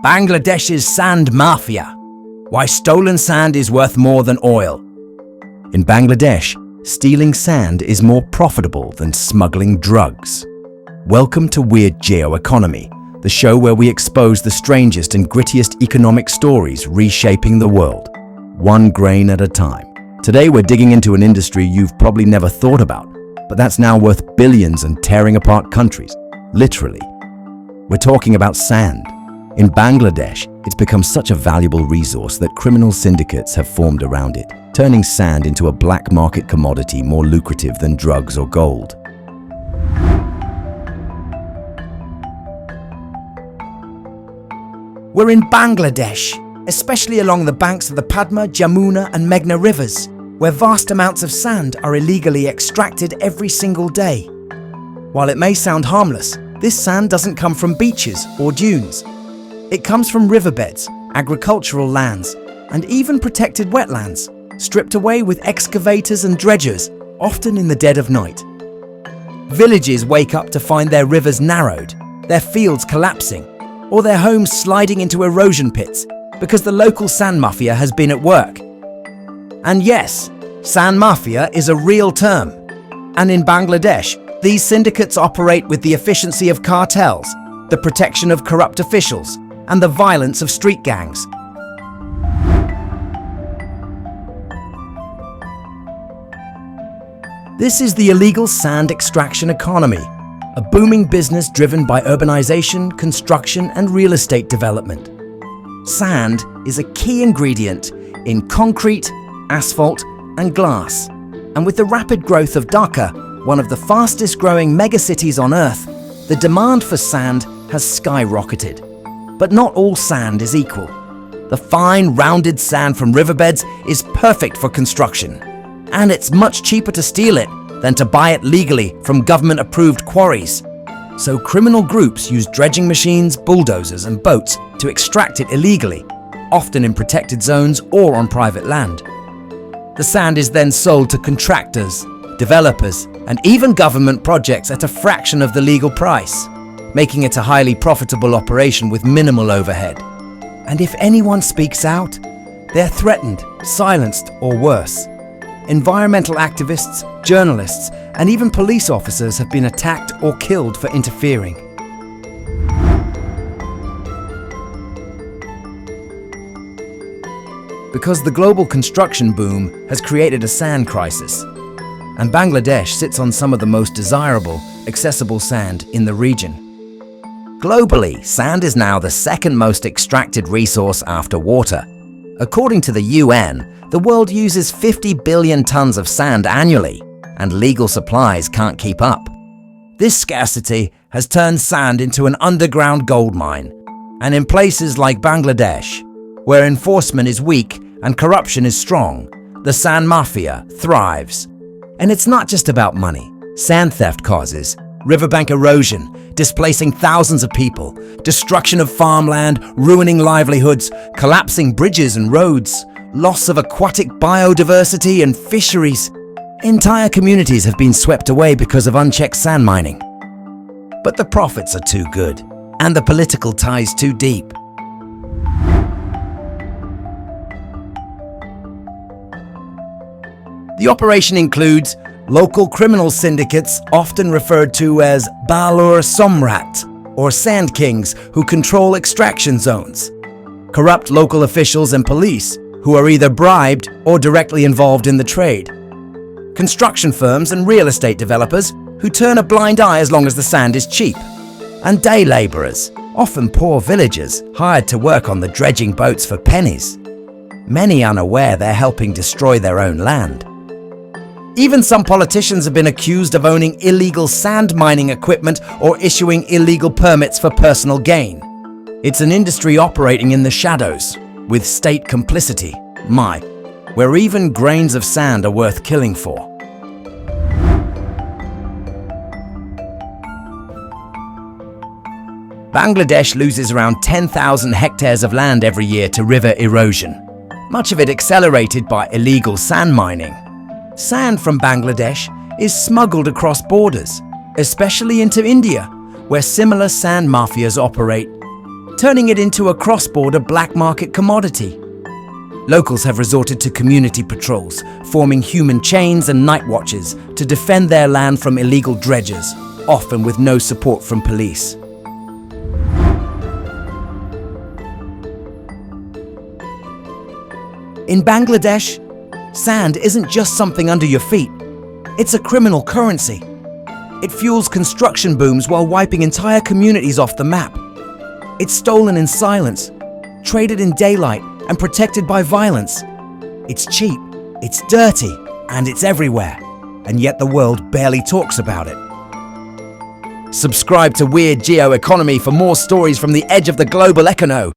Bangladesh's sand mafia. Why stolen sand is worth more than oil. In Bangladesh, stealing sand is more profitable than smuggling drugs. Welcome to Weird Geo Economy, the show where we expose the strangest and grittiest economic stories reshaping the world, one grain at a time. Today we're digging into an industry you've probably never thought about, but that's now worth billions and tearing apart countries, literally. We're talking about sand. In Bangladesh, it's become such a valuable resource that criminal syndicates have formed around it, turning sand into a black market commodity more lucrative than drugs or gold. We're in Bangladesh, especially along the banks of the Padma, Jamuna and Meghna rivers, where vast amounts of sand are illegally extracted every single day. While it may sound harmless, this sand doesn't come from beaches or dunes. It comes from riverbeds, agricultural lands, and even protected wetlands, stripped away with excavators and dredgers, often in the dead of night. Villages wake up to find their rivers narrowed, their fields collapsing, or their homes sliding into erosion pits because the local sand mafia has been at work. And yes, sand mafia is a real term. And in Bangladesh, these syndicates operate with the efficiency of cartels, the protection of corrupt officials, and the violence of street gangs. This is the illegal sand extraction economy, a booming business driven by urbanization, construction, and real estate development. Sand is a key ingredient in concrete, asphalt, and glass. And with the rapid growth of Dhaka, one of the fastest growing megacities on Earth, the demand for sand has skyrocketed. But not all sand is equal. The fine, rounded sand from riverbeds is perfect for construction. And it's much cheaper to steal it than to buy it legally from government-approved quarries. So criminal groups use dredging machines, bulldozers, and boats to extract it illegally, often in protected zones or on private land. The sand is then sold to contractors, developers, and even government projects at a fraction of the legal price, making it a highly profitable operation with minimal overhead. And if anyone speaks out, they're threatened, silenced, or worse. Environmental activists, journalists, and even police officers have been attacked or killed for interfering. Because the global construction boom has created a sand crisis, and Bangladesh sits on some of the most desirable, accessible sand in the region. Globally, sand is now the second most extracted resource after water. According to the UN, the world uses 50 billion tons of sand annually, and legal supplies can't keep up. This scarcity has turned sand into an underground gold mine. And in places like Bangladesh, where enforcement is weak and corruption is strong, the sand mafia thrives. And it's not just about money. Sand theft causes riverbank erosion, displacing thousands of people, destruction of farmland, ruining livelihoods, collapsing bridges and roads, loss of aquatic biodiversity and fisheries. Entire communities have been swept away because of unchecked sand mining. But the profits are too good, and the political ties too deep. The operation includes local criminal syndicates, often referred to as Balur Somrat, or Sand Kings, who control extraction zones. Corrupt local officials and police, who are either bribed or directly involved in the trade. Construction firms and real estate developers, who turn a blind eye as long as the sand is cheap. And day labourers, often poor villagers, hired to work on the dredging boats for pennies. Many unaware they're helping destroy their own land. Even some politicians have been accused of owning illegal sand mining equipment or issuing illegal permits for personal gain. It's an industry operating in the shadows, with state complicity, where even grains of sand are worth killing for. Bangladesh loses around 10,000 hectares of land every year to river erosion, much of it accelerated by illegal sand mining. Sand from Bangladesh is smuggled across borders, especially into India, where similar sand mafias operate. turning it into a cross-border black market commodity. Locals have resorted to community patrols, forming human chains and night watches to defend their land from illegal dredgers, often with no support from police. In Bangladesh, sand isn't just something under your feet. It's a criminal currency. It fuels construction booms while wiping entire communities off the map. It's stolen in silence, traded in daylight, and protected by violence. It's cheap, it's dirty, and it's everywhere. And yet the world barely talks about it. Subscribe to Weird Geo Economy for more stories from the edge of the global econo.